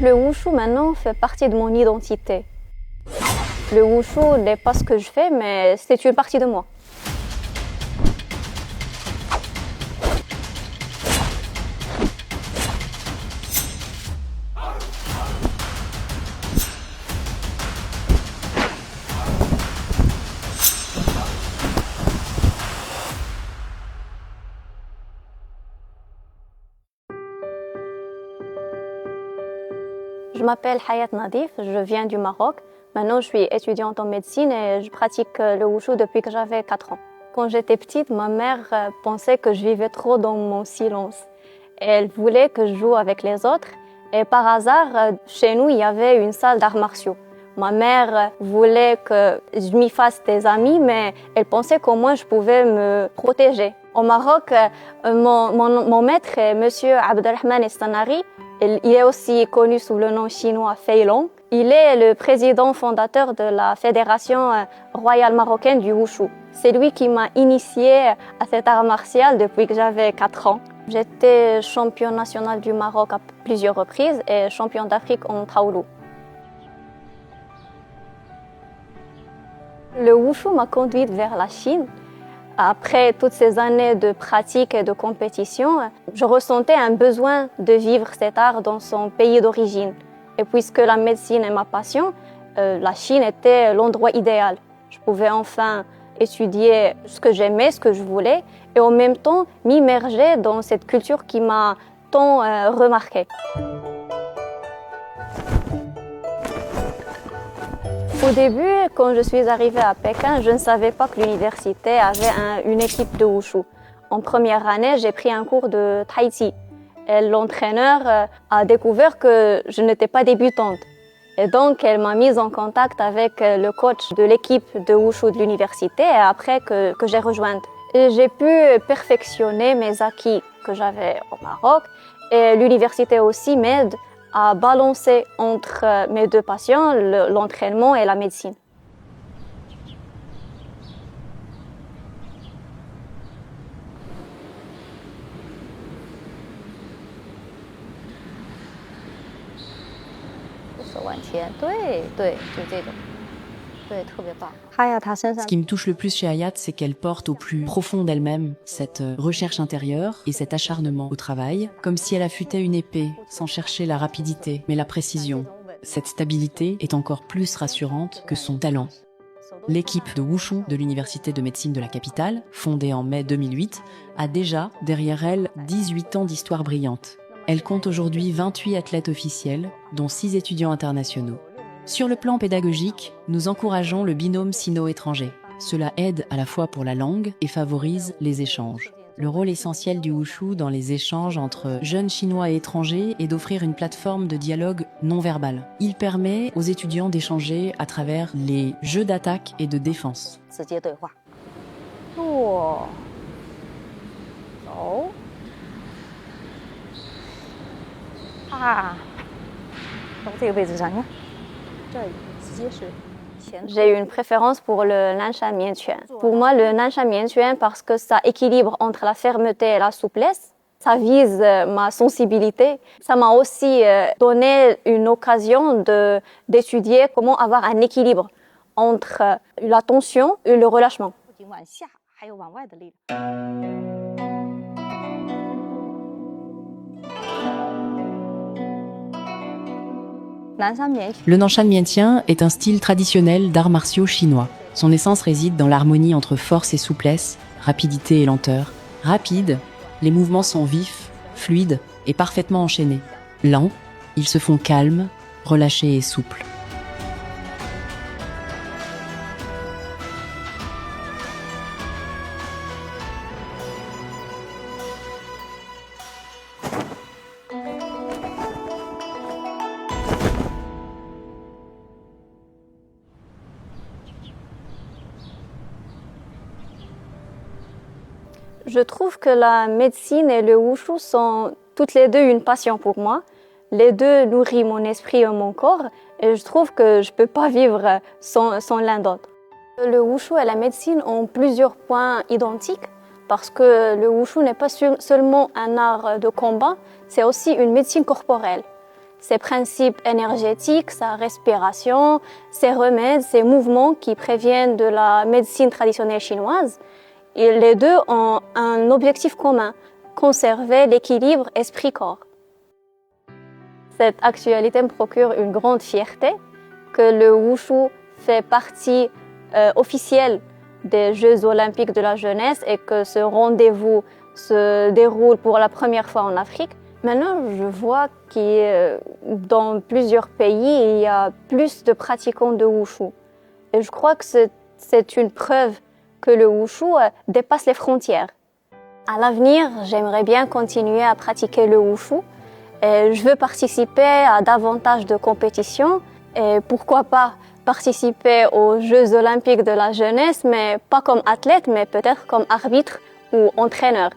Le wushu maintenant fait partie de mon identité. Le wushu n'est pas ce que je fais, mais c'est une partie de moi. Je m'appelle Hayat Nadif, je viens du Maroc. Maintenant, je suis étudiante en médecine et je pratique le wushu depuis que j'avais 4 ans. Quand j'étais petite, ma mère pensait que je vivais trop dans mon silence. Elle voulait que je joue avec les autres. Et par hasard, chez nous, il y avait une salle d'arts martiaux. Ma mère voulait que je m'y fasse des amis, mais elle pensait qu'au moins je pouvais me protéger. Au Maroc, mon maître est Monsieur Abdelrahman Estanari. Il est aussi connu sous le nom chinois Fei Long. Il est le président fondateur de la Fédération royale marocaine du wushu. C'est lui qui m'a initiée à cet art martial depuis que j'avais 4 ans. J'étais championne nationale du Maroc à plusieurs reprises et championne d'Afrique en taolu. Le wushu m'a conduite vers la Chine. Après toutes ces années de pratique et de compétition, je ressentais un besoin de vivre cet art dans son pays d'origine. Et puisque la médecine est ma passion, la Chine était l'endroit idéal. Je pouvais enfin étudier ce que j'aimais, ce que je voulais, et en même temps m'immerger dans cette culture qui m'a tant remarquée. Au début, quand je suis arrivée à Pékin, je ne savais pas que l'université avait une équipe de wushu. En première année, j'ai pris un cours de tai chi. Et l'entraîneur a découvert que je n'étais pas débutante. Et donc, elle m'a mise en contact avec le coach de l'équipe de wushu de l'université et après que j'ai rejointe. Et j'ai pu perfectionner mes acquis que j'avais au Maroc. Et l'université aussi m'aide à balancer entre mes deux passions, l'entraînement et la médecine. Ce qui me touche le plus chez Hayat, c'est qu'elle porte au plus profond d'elle-même cette recherche intérieure et cet acharnement au travail, comme si elle affûtait une épée, sans chercher la rapidité, mais la précision. Cette stabilité est encore plus rassurante que son talent. L'équipe de wushu de l'Université de médecine de la capitale, fondée en mai 2008, a déjà derrière elle 18 ans d'histoire brillante. Elle compte aujourd'hui 28 athlètes officiels, dont 6 étudiants internationaux. Sur le plan pédagogique, nous encourageons le binôme sino-étranger. Cela aide à la fois pour la langue et favorise les échanges. Le rôle essentiel du wushu dans les échanges entre jeunes chinois et étrangers est d'offrir une plateforme de dialogue non verbal. Il permet aux étudiants d'échanger à travers les jeux d'attaque et de défense. J'ai une préférence pour le Nansha Mianquan. Pour moi, le Nansha Mianquan parce que ça équilibre entre la fermeté et la souplesse. Ça vise ma sensibilité. Ça m'a aussi donné une occasion d'étudier comment avoir un équilibre entre la tension et le relâchement. Le Nanshan Miantian est un style traditionnel d'arts martiaux chinois. Son essence réside dans l'harmonie entre force et souplesse, rapidité et lenteur. Rapide, les mouvements sont vifs, fluides et parfaitement enchaînés. Lents, ils se font calmes, relâchés et souples. Je trouve que la médecine et le wushu sont toutes les deux une passion pour moi. Les deux nourrissent mon esprit et mon corps et je trouve que je ne peux pas vivre sans l'un d'autre. Le wushu et la médecine ont plusieurs points identiques parce que le wushu n'est pas seulement un art de combat, c'est aussi une médecine corporelle. ses principes énergétiques, sa respiration, ses remèdes, ses mouvements qui préviennent de la médecine traditionnelle chinoise. Et les deux ont un objectif commun, conserver l'équilibre esprit-corps. Cette actualité me procure une grande fierté que le Wushu fait partie officielle des Jeux olympiques de la jeunesse et que ce rendez-vous se déroule pour la première fois en Afrique. Maintenant, je vois que dans plusieurs pays, il y a plus de pratiquants de Wushu. Et je crois que c'est une preuve que le Wushu dépasse les frontières. À l'avenir, j'aimerais bien continuer à pratiquer le Wushu. Et je veux participer à davantage de compétitions et pourquoi pas participer aux Jeux olympiques de la jeunesse, mais pas comme athlète, mais peut-être comme arbitre ou entraîneur.